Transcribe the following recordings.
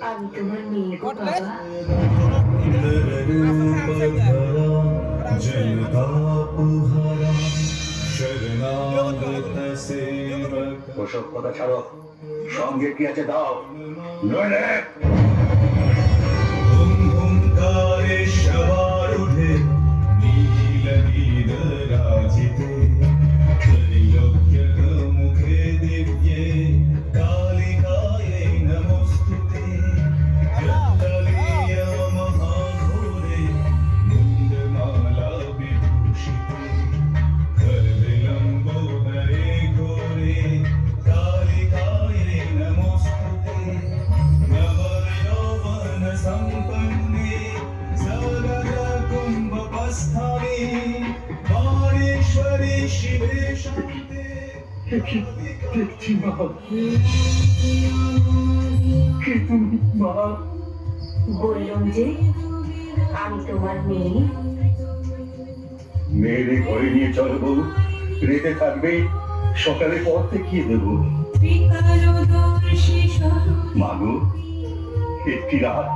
আমি তোমার মেয়ে গো বাবা। ওসব কথা ছাড়ো, সঙ্গে কি আছে দাও, নইলে সবার উঠে নীল নীল রাজিতে মুখে দিব্যে কালিকায়ে নমস্তুতে জললিয়া মহাঘোরে মুন্ডমালা বিভূষিতে করবিলম্বোদরে ঘোরে কালিকায়ে নমস্তুতে নবয়ৌবন সম্পন্নে সরজা কুম্ভপস্থানে মাহেশ্বরী শিবে শান্তে দেখছি মা, কে তুমি মা? বললাম যে আমি তোমার মেয়ে। মেয়েরে ঘরে নিয়ে চলবো, রেতে থাকবে, সকালে পথ দেখিয়ে দেবো। মাগো, একটি রাত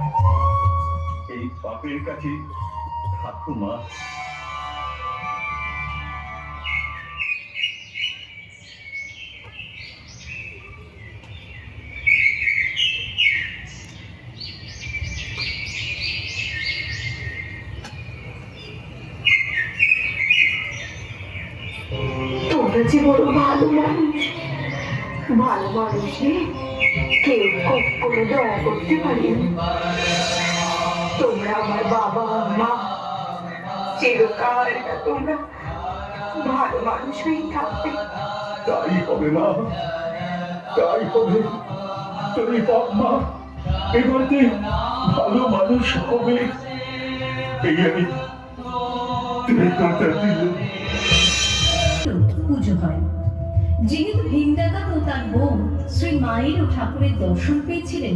এই বাপের কাছে থাকো মা। তোমরা যে বড় ভালো মানুষ, ভালো মানুষে কেউ কখনো দয়া করতে পারে না। তোমরা আমার বাবা মা, চিরকাল তোমরা ভালো মানুষ হয়েই থাকবে। তাই হবে মা, তাই হবে। তুমি বাপ মা এবারে ভালো মানুষ হবে, এই আমি তুমি কথা দিল। পুজো হয়। যেহেতু ভীমদাদা ও তার বোন শ্রী মায়ের ও ঠাকুরের দর্শন পেয়েছিলেন,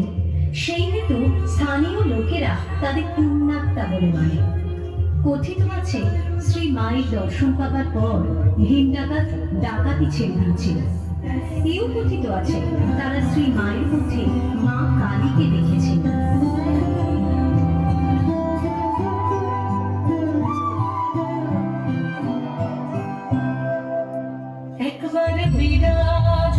সেই হেতু স্থানীয় লোকেরা তাদের পুণ্যাত্মা বলে মানে। কথিত আছে শ্রী মায়ের দর্শন পাবার পর ভীমদাদা ডাকাতি ছেড়ে দিয়েছিল। এও কথিত আছে তারা শ্রী মায়ের মধ্যে মা কালীকে দেখেছিল। একবার বিরাজ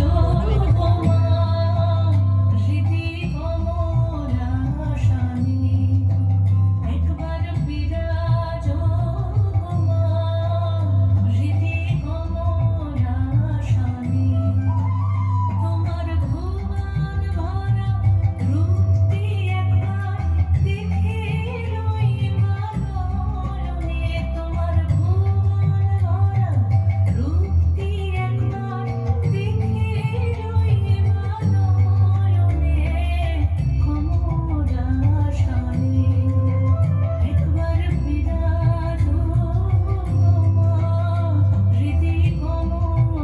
হৃদি কমলাশানি, একবার বিরাজ হৃদি কমলাশানি, তোমার ভুবন ভরা রূপটি একবার দেখে রই মাননে, তোমার ভুবন ভরা রূপটি একবার দেখে রই মাননে, কমলাশানি, একবার বিরাজ হৃদি কমলাশানি।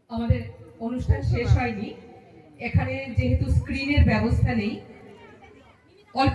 আমাদের অনুষ্ঠান শেষ হয়নি, এখানে যেহেতু স্ক্রিনের ব্যবস্থা নেই, অল্প